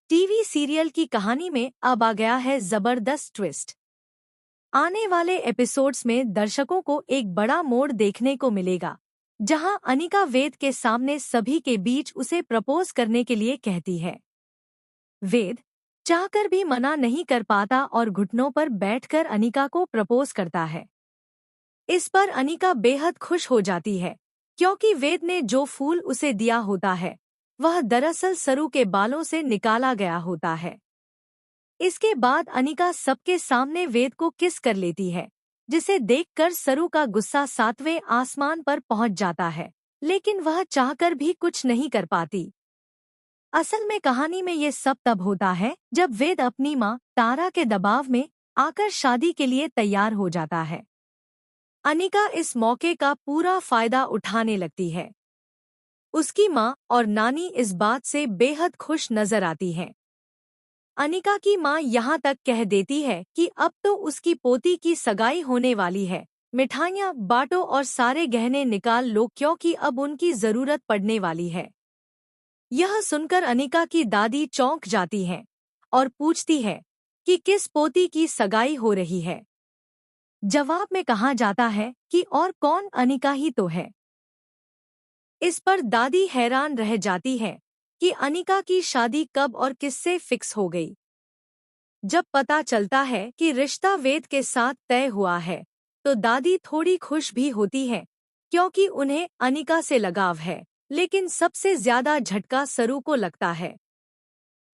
TV serial की कहानी में अब आ गया है जबरदस्त ट्विस्ट। आने वाले एपिसोड्स में दर्शकों को एक बड़ा मोड़ देखने को मिलेगा, जहां अनिका वेद के सामने सभी के बीच उसे प्रपोज करने के लिए कहती है। वेद चाहकर भी मना नहीं कर पाता और घुटनों पर बैठकर अनिका को प्रपोज करता है। इस पर अनिका बेहद खुश हो जाती है, क्योंकि वेद ने जो फूल उसे दिया होता है वह दरअसल सरू के बालों से निकाला गया होता है। इसके बाद अनिका सबके सामने वेद को किस कर लेती है, जिसे देखकर सरू का गुस्सा 7वें आसमान पर पहुंच जाता है, लेकिन वह चाहकर भी कुछ नहीं कर पाती। असल में कहानी में ये सब तब होता है जब वेद अपनी मां तारा के दबाव में आकर शादी के लिए तैयार हो जाता है। अनिका इस मौके का पूरा फायदा उठाने लगती है। उसकी मां और नानी इस बात से बेहद खुश नजर आती हैं। अनिका की मां यहां तक कह देती है कि अब तो उसकी पोती की सगाई होने वाली है, मिठाइयां बांटो और सारे गहने निकाल लो, क्योंकि अब उनकी जरूरत पड़ने वाली है। यह सुनकर अनिका की दादी चौंक जाती हैं और पूछती है कि किस पोती की सगाई हो रही है। जवाब में कहा जाता है कि और कौन, अनिका ही तो है। इस पर दादी हैरान रह जाती है कि अनिका की शादी कब और किससे फिक्स हो गई। जब पता चलता है कि रिश्ता वेद के साथ तय हुआ है, तो दादी थोड़ी खुश भी होती है, क्योंकि उन्हें अनिका से लगाव है, लेकिन सबसे ज्यादा झटका सरू को लगता है।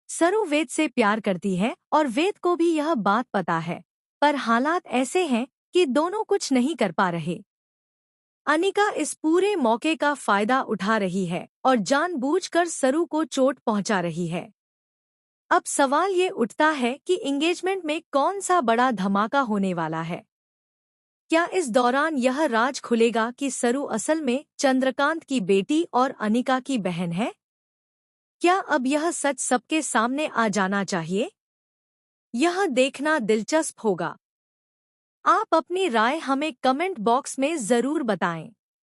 सरू वेद से प्यार करती है और वेद को भी यह बात पता है, पर हालात ऐसे हैं कि दोनों कुछ नहीं कर पा रहे। अनिका इस पूरे मौके का फायदा उठा रही है और जानबूझकर सरू को चोट पहुंचा रही है। अब सवाल ये उठता है कि एंगेजमेंट में कौन सा बड़ा धमाका होने वाला है। क्या इस दौरान यह राज खुलेगा कि सरू असल में चंद्रकांत की बेटी और अनिका की बहन है? क्या अब यह सच सबके सामने आ जाना चाहिए? यह देखना दिलचस्प होगा। आप अपनी राय हमें कमेंट बॉक्स में जरूर बताएं।